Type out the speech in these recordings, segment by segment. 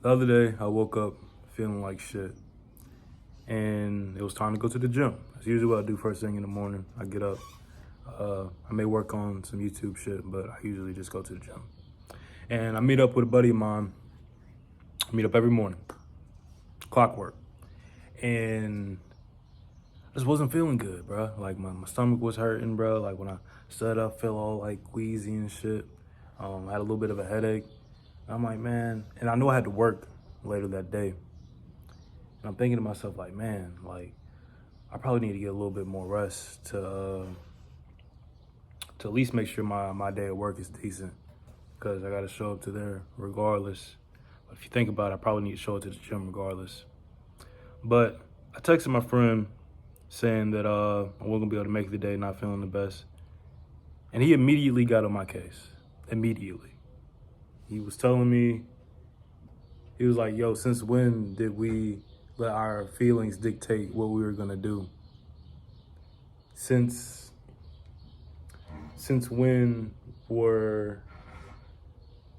The other day, I woke up feeling like shit, and it was time to go to the gym. That's usually what I do first thing in the morning. I get up. I may work on some YouTube shit, but I usually just go to the gym. And I meet up with a buddy of mine. I meet up every morning, clockwork. And I just wasn't feeling good, bro. Like my stomach was hurting, bro. Like when I stood up, felt all like queasy and shit. I had a little bit of a headache. I'm like, man, and I knew I had to work later that day. And I'm thinking to myself, like, man, like I probably need to get a little bit more rest to at least make sure my day at work is decent, because I got to show up to there regardless. But if you think about it, I probably need to show up to the gym regardless. But I texted my friend saying that I wasn't gonna be able to make it today, not feeling the best, and he immediately got on my case. Immediately, he was telling me, he was like, "Yo, since when did we let our feelings dictate what we were gonna do? Since when were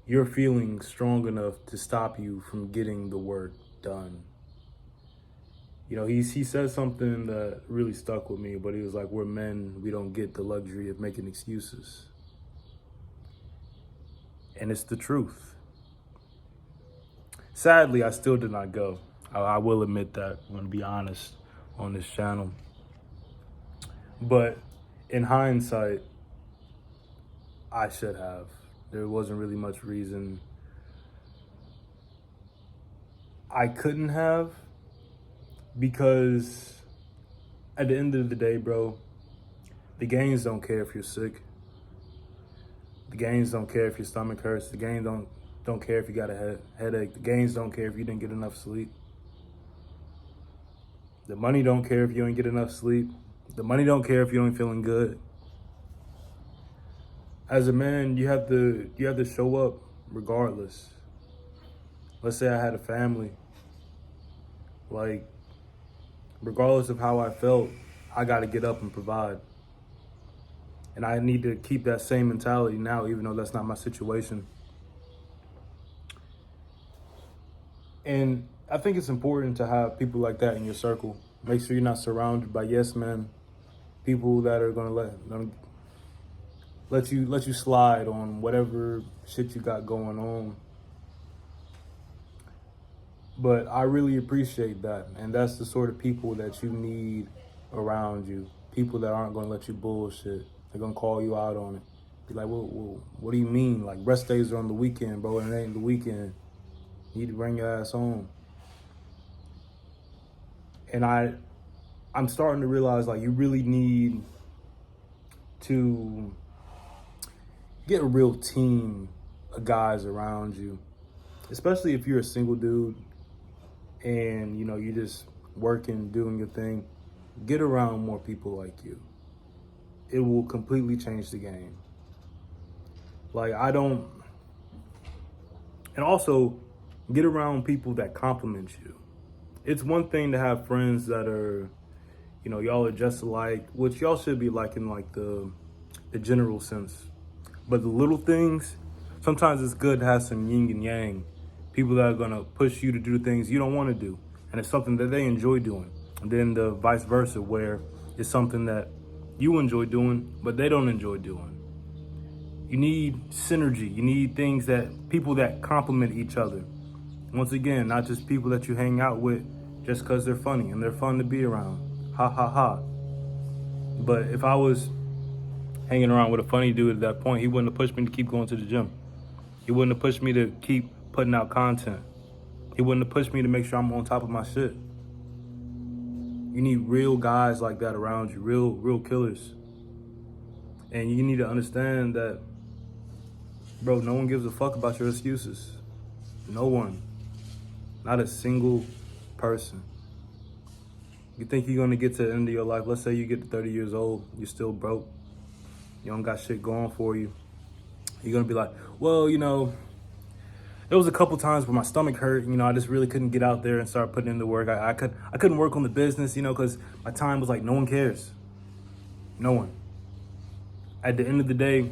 your feelings strong enough to stop you from getting the work done?" You know, he said something that really stuck with me, but he was like, "We're men, we don't get the luxury of making excuses." And it's the truth. Sadly, I still did not go. I will admit that. I'm gonna be honest on this channel. But in hindsight, I should have. There wasn't really much reason I couldn't have, because at the end of the day, bro, the games don't care if you're sick. The games don't care if your stomach hurts. The games don't care if you got a headache. The games don't care if you didn't get enough sleep. The money don't care if you ain't get enough sleep. The money don't care if you ain't feeling good. As a man, you have to show up regardless. Let's say I had a family. Like, regardless of how I felt, I got to get up and provide. And I need to keep that same mentality now, even though that's not my situation. And I think it's important to have people like that in your circle. Make sure you're not surrounded by yes men, people that are gonna let you slide on whatever shit you got going on. But I really appreciate that, and that's the sort of people that you need around you. People that aren't gonna let you bullshit. They're gonna call you out on it. Be like, well, what do you mean? Like, rest days are on the weekend, bro, and it ain't the weekend. You need to bring your ass home. And I'm starting to realize, like, you really need to get a real team of guys around you, especially if you're a single dude and, you know, you're just working, doing your thing. Get around more people like you. It will completely change the game. Like, and also get around people that compliment you. It's one thing to have friends that are, you know, y'all are just alike, which y'all should be like in like the general sense. But the little things, sometimes it's good to have some yin and yang. People that are gonna push you to do things you don't want to do, and it's something that they enjoy doing. And then the vice versa, where it's something that you enjoy doing, but they don't enjoy doing. You need synergy. You need people that complement each other. Once again, not just people that you hang out with just because they're funny and they're fun to be around. Ha ha ha. But if I was hanging around with a funny dude at that point, he wouldn't have pushed me to keep going to the gym. He wouldn't have pushed me to keep putting out content. He wouldn't have pushed me to make sure I'm on top of my shit. You need real guys like that around you, real killers. And you need to understand that, bro, no one gives a fuck about your excuses. No one. Not a single person. You think you're gonna get to the end of your life, let's say you get to 30 years old, you're still broke, you don't got shit going for you. You're gonna be like, well, you know, there was a couple times where my stomach hurt, you know, I just really couldn't get out there and start putting in the work. I couldn't work on the business, you know, because my time was like, no one cares. No one. At the end of the day,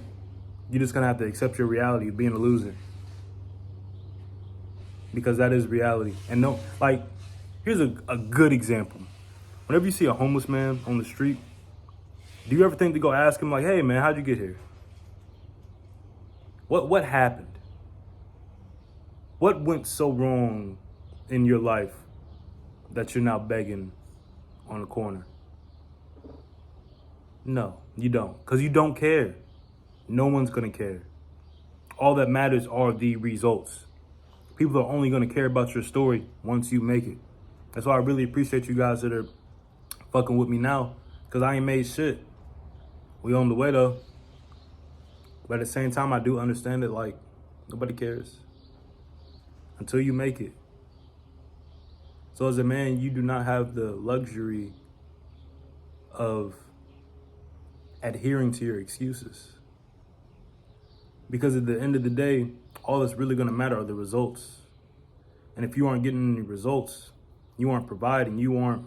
you're just gonna have to accept your reality of being a loser. because that is reality. And no, like, here's a good example. Whenever you see a homeless man on the street, do you ever think to go ask him, like, hey man, how'd you get here? What happened? What went so wrong in your life that you're now begging on the corner? No, you don't. Because you don't care. No one's going to care. All that matters are the results. People are only going to care about your story once you make it. That's why I really appreciate you guys that are fucking with me now. Because I ain't made shit. We on the way though. But at the same time, I do understand that, like, nobody cares until you make it. So as a man, you do not have the luxury of adhering to your excuses. Because at the end of the day, all that's really going to matter are the results. And if you aren't getting any results, you aren't providing, you aren't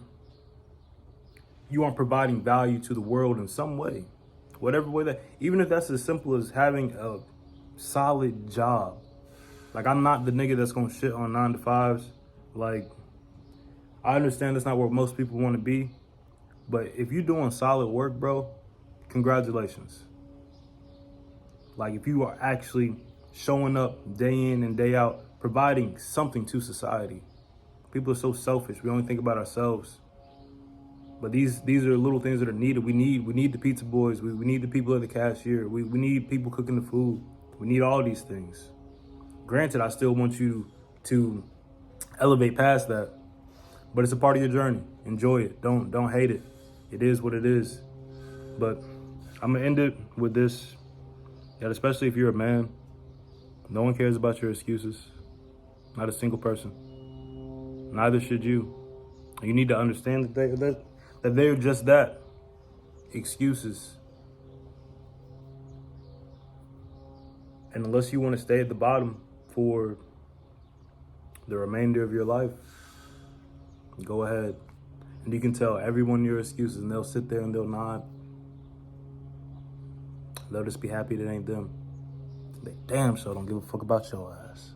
providing value to the world in some way. Whatever way that, even if that's as simple as having a solid job. Like, I'm not the nigga that's gonna shit on 9 to 5s. Like, I understand that's not where most people want to be, but if you're doing solid work, bro, congratulations. Like, if you are actually showing up day in and day out, providing something to society. People are so selfish. We only think about ourselves. But these are little things that are needed. We need the pizza boys. We need the people at the cashier. We need people cooking the food. We need all these things. Granted, I still want you to elevate past that, but it's a part of your journey. Enjoy it. Don't hate it. It is what it is. But I'm gonna end it with this. That especially if you're a man, no one cares about your excuses. Not a single person. Neither should you. You need to understand that they're just that. Excuses. And unless you want to stay at the bottom for the remainder of your life, go ahead. And you can tell everyone your excuses and they'll sit there and they'll nod. They'll just be happy that it ain't them. They damn sure don't give a fuck about your ass.